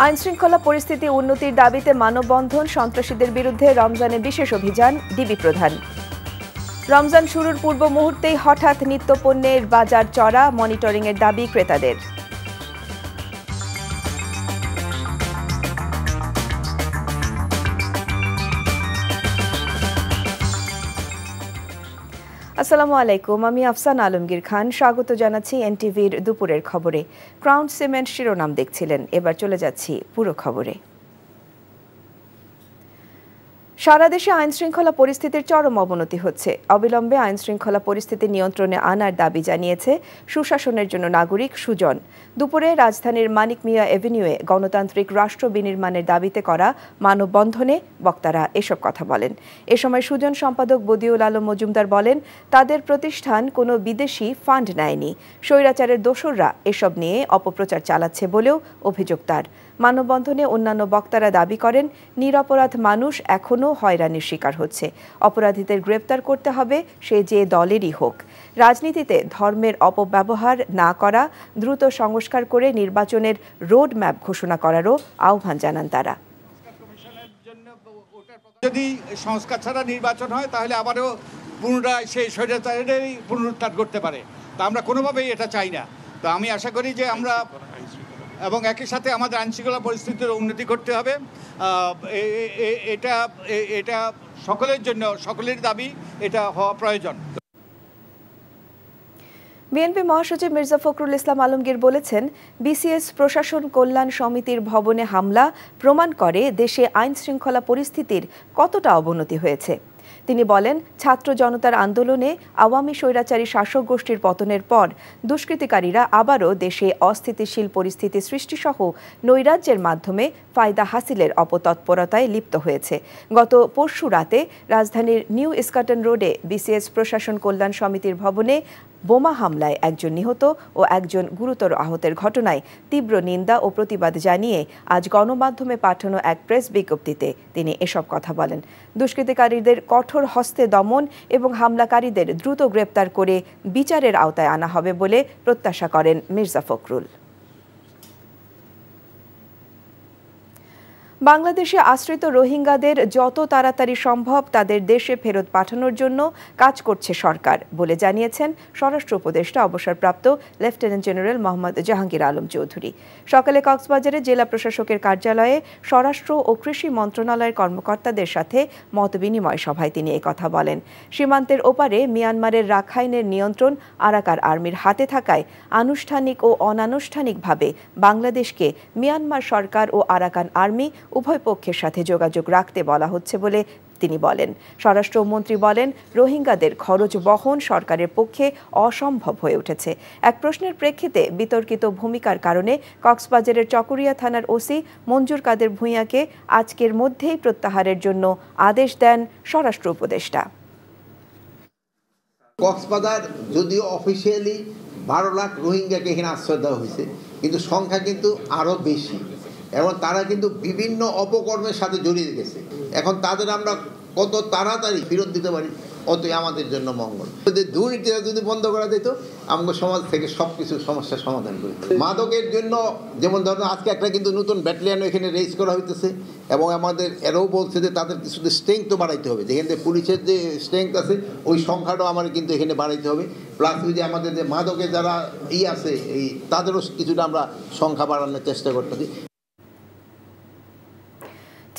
আইনশৃঙ্খলা পরিস্থিতি উন্নতির দাবিতে মানববন্ধন, সন্ত্রাসীদের বিরুদ্ধে রমজানে বিশেষ অভিযান, ডিবি প্রধান। রমজান শুরুর পূর্ব মুহূর্তেই হঠাৎ নিত্যপণ্যের বাজার চড়া, মনিটরিংয়ের দাবি ক্রেতাদের। আসসালামু আলাইকুম, আমি আফসানা আলমগীর খান। স্বাগত জানাচ্ছি এনটিভির দুপুরের খবরে। ক্রাউন সিমেন্ট শিরোনাম দেখছিলেন, এবার চলে যাচ্ছি পুরো খবরে। সারা দেশে আইনশৃঙ্খলা পরিস্থিতির চরম অবনতি হচ্ছে। অবিলম্বে আইনশৃঙ্খলা পরিস্থিতি নিয়ন্ত্রণে আনার দাবি জানিয়েছে সুশাসনের জন্য নাগরিক সুজন। দুপুরে রাজধানীর মানিক মিয়া এভিনিউয়ে গণতান্ত্রিক রাষ্ট্র বিনির্মাণের দাবিতে করা মানববন্ধনে বক্তারা এসব কথা বলেন। এ সময় সুজন সম্পাদক বদিউল আলম মজুমদার বলেন, তাদের প্রতিষ্ঠান কোনো বিদেশি ফান্ড নেয়নি। স্বৈরাচারের দোসররা এসব নিয়ে অপপ্রচার চালাচ্ছে বলেও অভিযোগ তার। মানববন্ধনে অন্যান্য বক্তারা দাবি করেন, নিরপরাধ মানুষ এখনও হয়রানির শিকার হচ্ছে। অপরাধীদের গ্রেপ্তার করতে হবে, সে যে দলেরই হোক। রাজনীতিতে ধর্মের অপব্যবহার না করা, দ্রুত সংস্কার করে নির্বাচনের রোড ম্যাপ ঘোষণা করারও আহ্বান জানান তারা। যদি সংস্কার ছাড়া নির্বাচন হয় তাহলে আবারও পুনরায় সেই স্বৈরাচারেরই পুনরুত্থান করতে পারে। তা আমরা কোনোভাবেই এটা চাই না। তো আমি আশা করি যে আমরা এবং একই সাথে আমাদের আইনশৃঙ্খলা পরিস্থিতির উন্নতি করতে হবে। এটা সকলের জন্য, সকলের দাবি, এটা হওয়া প্রয়োজন। বিএনপি মহাসচিব মির্জা ফখরুল ইসলাম আলমগীর বলেছেন, বিসিএস প্রশাসন কল্যাণ সমিতির ভবনে হামলা প্রমাণ করে দেশে আইনশৃঙ্খলা পরিস্থিতির কতটা অবনতি হয়েছে। তিনি বলেন, ছাত্র জনতার আন্দোলনে আওয়ামী স্বৈরাচারী শাসক গোষ্ঠীর পতনের পর দুষ্কৃতিকারীরা আবারও দেশে অস্থিতিশীল পরিস্থিতি সৃষ্টিসহ নৈরাজ্যের মাধ্যমে ফায়দা হাসিলের অপতৎপরতায় লিপ্ত হয়েছে। গত পরশু রাতে রাজধানীর নিউ ইস্কাটন রোডে বিসিএস প্রশাসন কল্যাণ সমিতির ভবনে বোমা হামলায় একজন নিহত ও একজন গুরুতর আহতের ঘটনায় তীব্র নিন্দা ও প্রতিবাদ জানিয়ে আজ গণমাধ্যমে পাঠানো এক প্রেস বিজ্ঞপ্তিতে তিনি এসব কথা বলেন। দুষ্কৃতিকারীদের কঠোর হস্তে দমন এবং হামলাকারীদের দ্রুত গ্রেপ্তার করে বিচারের আওতায় আনা হবে বলে প্রত্যাশা করেন মির্জা ফখরুল। বাংলাদেশে আশ্রিত রোহিঙ্গাদের যত তাড়াতাড়ি সম্ভব তাদের দেশে ফেরত পাঠানোর জন্য কাজ করছে সরকার বলে জানিয়েছেন স্বরাষ্ট্র উপদেষ্টা অবসরপ্রাপ্ত লেফটেন্যান্ট জেনারেল মোহাম্মদ জাহাঙ্গীর আলম চৌধুরী। সকালে কক্সবাজারে জেলা প্রশাসকের কার্যালয়ে স্বরাষ্ট্র ও কৃষি মন্ত্রণালয়ের কর্মকর্তাদের সাথে মতবিনিময় সভায় তিনি কথা বলেন। সীমান্তের ওপারে মিয়ানমারের রাখাইনের নিয়ন্ত্রণ আরাকান আর্মির হাতে থাকায় আনুষ্ঠানিক ও অনানুষ্ঠানিকভাবে বাংলাদেশকে মিয়ানমার সরকার ও আরাকান আর্মি উভয় পক্ষের সাথে যোগাযোগ রাখতে বলা হচ্ছে বলে তিনি বলেন। স্বরাষ্ট্রমন্ত্রী বলেন, রোহিঙ্গাদের খরচ বহন সরকারের পক্ষে অসম্ভব হয়ে উঠেছে। এক প্রশ্নের প্রেক্ষিতে বিতর্কিত ভূমিকার কারণে কক্সবাজারের চকরিয়া থানার ওসি মঞ্জুর কাদের ভূঁইয়াকে আজকের মধ্যেই প্রত্যাহারের জন্য আদেশ দেন স্বরাষ্ট্র উপদেষ্টা। কক্সবাজার যদিও অফিসিয়ালি 12 লাখ রোহিঙ্গাকে এখানে আশ্রয় দেওয়া হয়েছে, কিন্তু সংখ্যা কিন্তু আরও বেশি এবং তারা কিন্তু বিভিন্ন অপকর্মের সাথে জড়িয়ে গেছে। এখন তাদের আমরা কত তাড়াতাড়ি ফেরত দিতে পারি, অতই আমাদের জন্য মঙ্গল। দুর্নীতিটা যদি বন্ধ করা যেত, আমাদের সমাজ থেকে সব কিছু সমস্যার সমাধান করে। মাদকের জন্য যেমন ধরুন আজকে একটা কিন্তু নতুন ব্যাটালিয়ান এখানে রেজ করা হইতেছে এবং আমাদের এরাও বলছে যে তাদের কিছু স্ট্রেংথও বাড়াইতে হবে। যেখানে পুলিশের যে স্ট্রেংথ আছে ওই সংখ্যাটাও আমার কিন্তু এখানে বাড়াইতে হবে। প্লাস ওই যে আমাদের যে মাদকে যারা আছে এই তাদেরও কিছুটা আমরা সংখ্যা বাড়ানোর চেষ্টা করতেছি।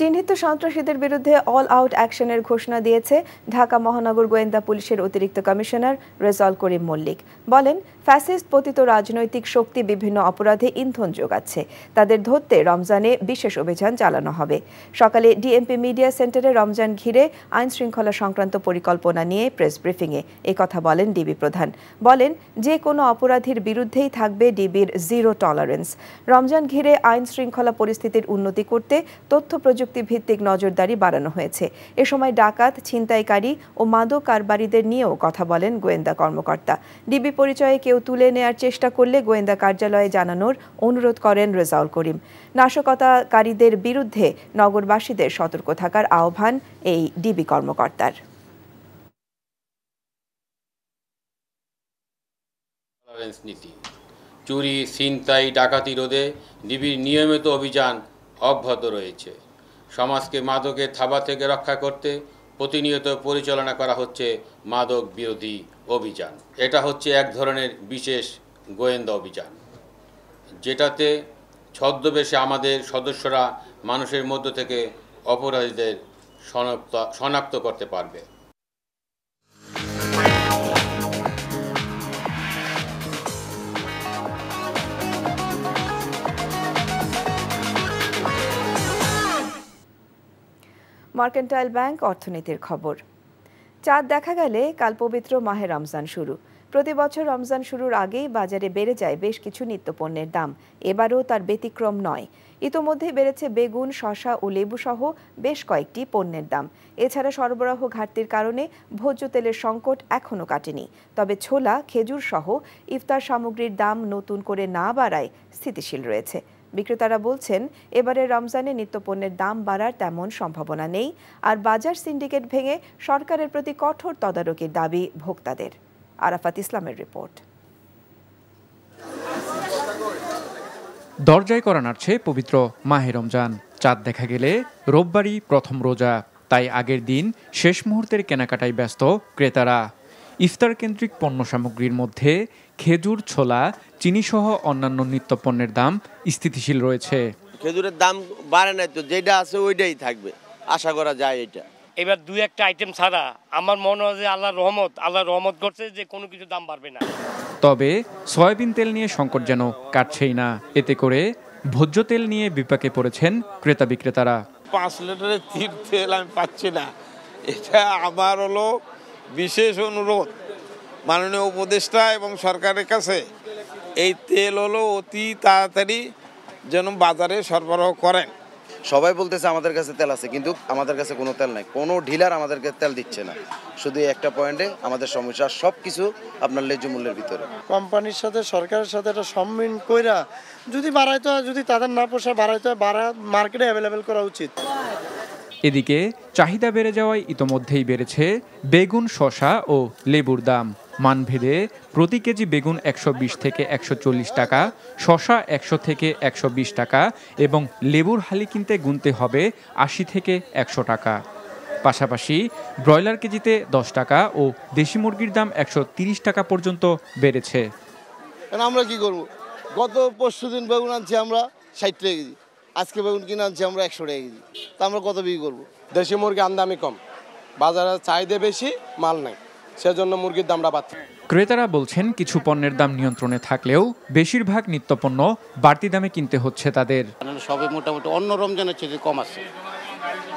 চিহ্নিত সন্ত্রাসীদের বিরুদ্ধে অল আউট অ্যাকশনের ঘোষণা দিয়েছে ঢাকা মহানগর গোয়েন্দা পুলিশের অতিরিক্ত কমিশনার রেজাউল করিম মল্লিক। বলেন, ফ্যাসিস্ট পতিত রাজনৈতিক শক্তি বিভিন্ন অপরাধে ইন্ধন যোগাচ্ছে। তাদের ধরতে রমজানে বিশেষ অভিযান চালানো হবে। সকালে ডিএমপি মিডিয়া সেন্টারে রমজান ঘিরে আইন শৃঙ্খলা সংক্রান্ত পরিকল্পনা নিয়ে প্রেস ব্রিফিংয়ে কথা বলেন ডিবি প্রধান। বলেন, যে কোনো অপরাধীর বিরুদ্ধেই থাকবে ডিবির জিরো টলারেন্স। রমজান ঘিরে আইন শৃঙ্খলা পরিস্থিতির উন্নতি করতে তথ্য ভিত্তিক নজরদারি বাড়ানো হয়েছে। এ সময় ডাকাত, ছিনতাইকারী ও মাদক কারবারিদের নিয়েও কথা বলেন গোয়েন্দা কর্মকর্তা। ডিবি পরিচয়ে কেউ তুলে নেয়ার চেষ্টা করলে গোয়েন্দা কার্যালয়ে জানানোর অনুরোধ করেন রেজাউল করিম। নাশকতাকারীদের বিরুদ্ধে নগরবাসীদের সতর্ক থাকার আহ্বান এই ডিবি কর্মকর্তার। নীতি চুরি, ছিনতাই, ডাকাতি রোধে ডিবির নিয়মিত অভিযান অব্যাহত রয়েছে। সমাজকে মাদকের থাবা থেকে রক্ষা করতে প্রতিনিয়ত পরিচালনা করা হচ্ছে মাদক বিরোধী অভিযান। এটা হচ্ছে এক ধরনের বিশেষ গোয়েন্দা অভিযান, যেটাতে ছদ্মবেশে আমাদের সদস্যরা মানুষের মধ্য থেকে অপরাধীদের শনাক্ত করতে পারবে। মার্কেন্টাইল ব্যাংক অর্থনীতির খবর। চাঁদ দেখা গেলে কাল পবিত্র মাহে রমজান শুরু। প্রতি বছর রমজান শুরুর আগেই বাজারে বেড়ে যায় বেশ কিছু নিত্যপণ্যের দাম। এবারও তার ব্যতিক্রম নয়। ইতোমধ্যেই বেড়েছে বেগুন, শসা ও লেবু সহ বেশ কয়েকটি পণ্যের দাম। এছাড়া সরবরাহ ঘাটতির কারণে ভোজ্য তেলের সংকট এখনও কাটেনি। তবে ছোলা, খেজুর সহ ইফতার সামগ্রীর দাম নতুন করে না বাড়ায় স্থিতিশীল রয়েছে। বিক্রেতারা বলছেন, এবারে রমজানে নিত্যপণ্যের দাম বাড়ার তেমন সম্ভাবনা নেই। আর বাজার সিন্ডিকেট ভেঙে সরকারের প্রতি কঠোর তদারকির দাবি ভোক্তাদের। আরাফাত ইসলামের রিপোর্ট। দরজায় করা নাড়ছে পবিত্র মাহে রমজান। চাঁদ দেখা গেলে রোববারই প্রথম রোজা, তাই আগের দিন শেষ মুহূর্তের কেনাকাটায় ব্যস্ত ক্রেতারা। ইফতার কেন্দ্রিক পণ্য সামগ্রীর মধ্যে খেজুর, ছোলা, চিনিসহ অন্যান্য নিত্যপণ্যের দাম স্থিতিশীল রয়েছে। খেজুরের দাম বাড়ে নাই তো, যেটা আছে ওইটাই থাকবে, আশা করা যায়। এটা এবার দুই একটা আইটেম ছাড়া আমার মনে হয় যে আল্লাহ রহমত করছে যে কোনো কিছু দাম বাড়বে না। তবে সয়াবিন তেল নিয়ে সংকট যেন কাটছেই না। এতে করে ভোজ্য তেল নিয়ে বিপাকে পড়েছেন ক্রেতা বিক্রেতারা। 5 লিটারের তেল আমি পাচ্ছি না। এটা আমার হলো বিশেষ অনুরোধ মাননীয় উপদেষ্টা এবং সরকারের কাছে, এই তেল হলো অতি তাড়াতাড়ি যেন বাজারে সরবরাহ করেন। সবাই বলতেছে আমাদের কাছে তেল আছে, কিন্তু আমাদের কাছে কোনো তেল নাই। কোনো ডিলার আমাদেরকে তেল দিচ্ছে না। শুধু একটা পয়েন্টে আমাদের সমস্যা, সব কিছু আপনার ন্যায্য মূল্যের ভিতরে। কোম্পানির সাথে সরকারের সাথে একটা সম্মিলন কইরা যদি বাড়াইতে হয়, যদি তাদের না পোষায় বাড়াইতে হয়, মার্কেটে অ্যাভেলেবেল করা উচিত। এদিকে চাহিদা বেড়ে যাওয়ায় ইতোমধ্যেই বেড়েছে বেগুন, শসা ও লেবুর দাম। মানভেদে প্রতি কেজি বেগুন 120 থেকে 140 টাকা, শসা 100 থেকে 120 টাকা এবং লেবুর হালি কিনতে গুনতে হবে 80 থেকে 100 টাকা। পাশাপাশি ব্রয়লার কেজিতে 10 টাকা ও দেশি মুরগির দাম 130 টাকা পর্যন্ত বেড়েছে। আমরা কি করব? গত পরশুদিন বেগুন আনছি আমরা 60 টাকা কেজি, আজকে বেগুন কিনে আনছি আমরা 100 টাকা কেজি। তা আমরা কত বিক্রি করবো? দেশি মুরগি আমদানি কম, বাজারে চাহিদা বেশি, মাল নাই, সেজন্য মুরগির দামটা বাড়ছে। ক্রেতারা বলছেন, কিছু পণ্যের দাম নিয়ন্ত্রণে থাকলেও বেশিরভাগ নিত্যপণ্য বাড়তি দামে কিনতে হচ্ছে তাদের। সবে মোটামুটি অন্য রমজানের চেয়ে কম আছে,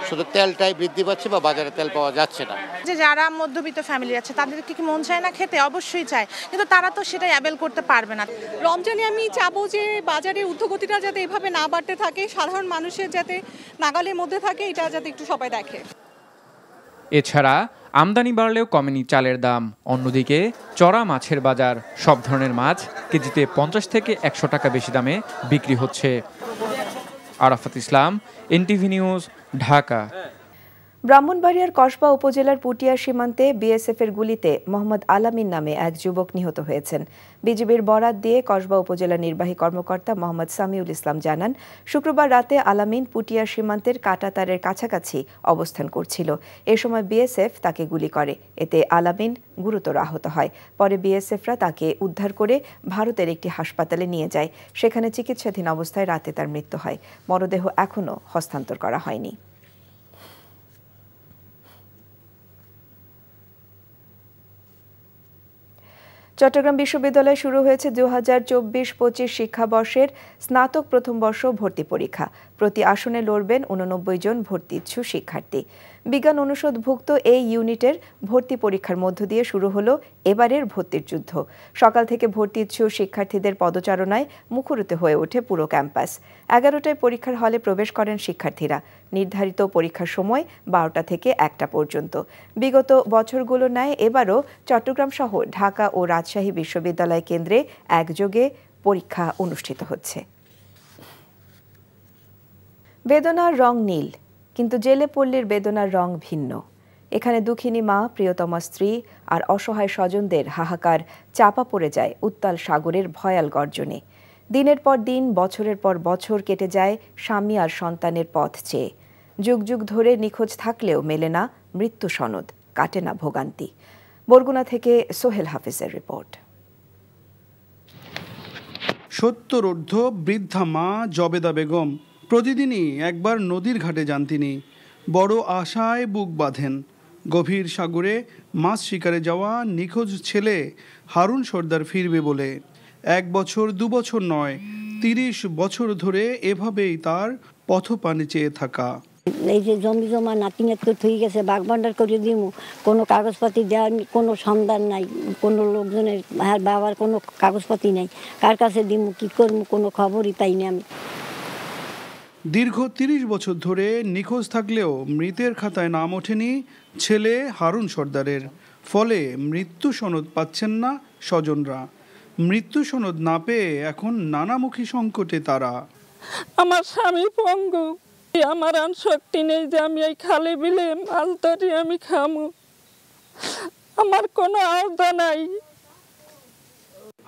শুধু তেলটাই বৃদ্ধি পাচ্ছে বা বাজারে তেল পাওয়া যাচ্ছে না। যে যারা মধ্যবিত্ত ফ্যামিলি আছে তাদেরকে কি মন চায় না খেতে? অবশ্যই চায়, কিন্তু তারা তো সেটা অ্যাভেল করতে পারবে না। রমজানে আমি চাবো যে বাজারের ঊর্ধ্বগতিটা যাতে এভাবে না বাড়তে থাকে, সাধারণ মানুষের যাতে নাগালের মধ্যে থাকে, এটা যাতে একটু সবাই দেখে। এছাড়া আমদানি বাড়লেও কমেনি চালের দাম। অন্যদিকে চড়া মাছের বাজার, সব ধরনের মাছ কেজিতে 50 থেকে 100 টাকা বেশি দামে বিক্রি হচ্ছে। আরাফাত ইসলাম, এনটিভি নিউজ, ঢাকা। ব্রাহ্মণবাড়িয়ার কসবা উপজেলার পুটিয়া সীমান্তে বিএসএফের গুলিতে মোহাম্মদ আলামিন নামে এক যুবক নিহত হয়েছেন। বিজিবির বরাত দিয়ে কসবা উপজেলা নির্বাহী কর্মকর্তা মোহাম্মদ সামিউল ইসলাম জানান, শুক্রবার রাতে আলামিন পুটিয়া সীমান্তের কাঁটাতারের কাছাকাছি অবস্থান করছিল। এ সময় বিএসএফ তাকে গুলি করে। এতে আলামিন গুরুতর আহত হয়। পরে বিএসএফরা তাকে উদ্ধার করে ভারতের একটি হাসপাতালে নিয়ে যায়। সেখানে চিকিৎসাধীন অবস্থায় রাতে তার মৃত্যু হয়। মরদেহ এখনও হস্তান্তর করা হয়নি। চট্টগ্রাম বিশ্ববিদ্যালয়ে শুরু হয়েছে 2024-25 শিক্ষাবর্ষের স্নাতক প্রথম বর্ষ ভর্তি পরীক্ষা। প্রতি আসনে লড়বেন 89 জন ভর্তি ইচ্ছুক শিক্ষার্থী। বিজ্ঞান অনুষদভুক্ত এই ইউনিটের ভর্তি পরীক্ষার মধ্য দিয়ে শুরু হলো এবারের ভর্তির যুদ্ধ। সকাল থেকে ভর্তি ইচ্ছুক শিক্ষার্থীদের পদচারণায় মুখরিত হয়ে ওঠে পুরো ক্যাম্পাস। 11টায় পরীক্ষার হলে প্রবেশ করেন শিক্ষার্থীরা। নির্ধারিত পরীক্ষার সময় 12টা থেকে 1টা পর্যন্ত। বিগত বছরগুলোর ন্যায় এবারও চট্টগ্রাম সহ ঢাকা ও রাজশাহী বিশ্ববিদ্যালয় কেন্দ্রে একযোগে পরীক্ষা অনুষ্ঠিত হচ্ছে। বেদনার রং নীল, কিন্তু জেলে পল্লীর বেদনার রং ভিন্ন। এখানে দুঃখিনী মা, প্রিয়তমা স্ত্রী আর অসহায় স্বজনদের হাহাকার চাপা পড়ে যায় উত্তাল সাগরের ভয়াল গর্জনে। দিনের পর দিন, বছরের পর বছর কেটে যায় স্বামী আর সন্তানের পথ চেয়ে। যুগ যুগ ধরে নিখোঁজ থাকলেও মেলে না মৃত্যু সনদ, কাটে না ভোগান্তি। বরগুনা থেকে সোহেল হাফিজের রিপোর্ট। ৭০ বৃদ্ধা মা জবেদা বেগম প্রতিদিনই একবার নদীর ঘাটে যান তিনি। বড় আশায় বুক বাঁধেন। গভীর সাগরে মাছ শিকারে যাওয়া নিখোঁজ ছেলে হারুন সর্দার ফিরবে বলে। 1 বছর 2 বছর নয়, 30 বছর ধরে এভাবেই তার পথপানে চেয়ে থাকা। এই যে জমি জমা নাতিনাত করে থই গেছে, বাগবান্ডার করে দিমু, কোনো কাগজপাতি দেওয়ার কোনো সন্ধান নাই, কোনো লোকজনের বাবার কোনো কাগজপাতি নাই, কার কাছে দিমু, কি করবো, কোনো খবরই পাইনি আমি। দীর্ঘ 30 বছর ধরে নিখোঁজ থাকলেও মৃতের খাতায় নাম ওঠেনি ছেলে হারুন সর্দারের। ফলে মৃত্যু সনদ পাচ্ছেন না স্বজনরা। মৃত্যু সনদ না পেয়ে এখন নানামুখী সংকটে তারা। আমার স্বামী পঙ্গু, আমার আর শক্তি নেই যে আমি এই খালে বিলে মাছ ধরি আমি খামু, আমার কোনো আওতা নাই।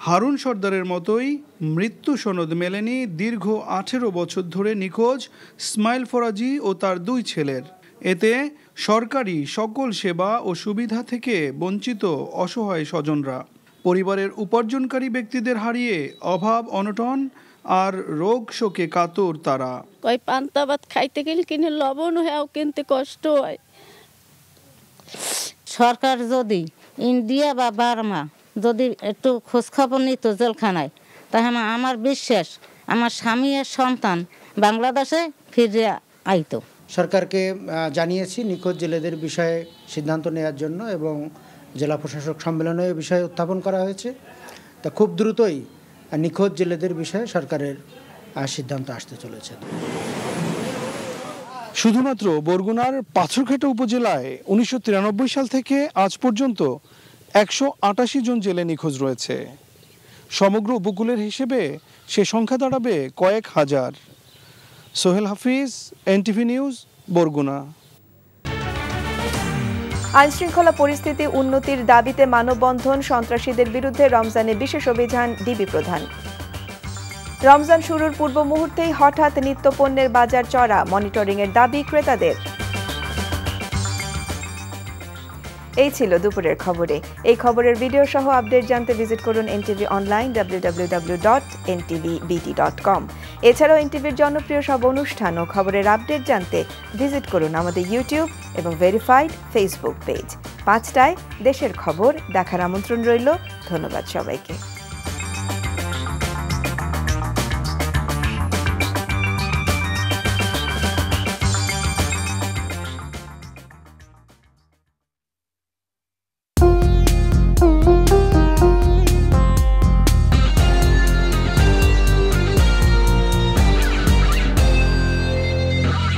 হারুন সর্দারের মতোই মৃত্যু সনদ মেলেনি দীর্ঘ 18 বছর ধরে নিখোঁজ ইসমাইল ফরাজি ও তার 2 ছেলের। এতে সরকারি সকল সেবা ও সুবিধা থেকে বঞ্চিত অসহায় স্বজনরা। পরিবারের উপার্জনকারী ব্যক্তিদের হারিয়ে অভাব অনটন আর রোগ শোকে কাতর তারা। কই পান্তা ভাত খাইতে গেলে কিনে লবণ হয়েও কিনতে কষ্ট হয়। সরকার যদি ইন্ডিয়া বা বার্মা যদি একটু খোঁজখবর নিত জেলখানায়, তাহলে আমার বিশ্বাস আমার স্বামী আর সন্তান বাংলাদেশে ফিরে আইতো। সরকারকে জানিয়েছি নিখোঁজ জেলেদের বিষয়ে সিদ্ধান্ত নেওয়ার জন্য এবং জেলা প্রশাসক সম্মেলনে এই বিষয়ে উত্থাপন করা হয়েছে। তা খুব দ্রুতই নিখোঁজ জেলেদের বিষয়ে সরকারের সিদ্ধান্ত আসতে চলেছে। শুধুমাত্র বরগুনার পাথরঘাটা উপজেলায় 1993 সাল থেকে আজ পর্যন্ত 188 জন জেলে নিখোঁজ রয়েছে। সমগ্র উপকূলের হিসেবে সে সংখ্যা দাঁড়াবে কয়েক হাজার। সোহেল হাফিজ, এনটিভি নিউজ, বরগুনা। আইনশৃঙ্খলা পরিস্থিতি উন্নতির দাবিতে মানববন্ধন, সন্ত্রাসীদের বিরুদ্ধে রমজানে বিশেষ অভিযান ডিবি প্রধান। রমজান শুরুর পূর্ব মুহূর্তেই হঠাৎ নিত্যপণ্যের বাজার চড়া, মনিটরিংয়ের দাবি ক্রেতাদের। এই ছিল দুপুরের খবরে। এই খবরের ভিডিও সহ আপডেট জানতে ভিজিট করুন এনটিভি অনলাইন www.ntvbt.com। এছাড়াও এনটিভির জনপ্রিয় সব অনুষ্ঠান ও খবরের আপডেট জানতে ভিজিট করুন আমাদের ইউটিউব এবং ভেরিফাইড ফেসবুক পেজ। 5টায় দেশের খবর দেখার আমন্ত্রণ রইল। ধন্যবাদ সবাইকে।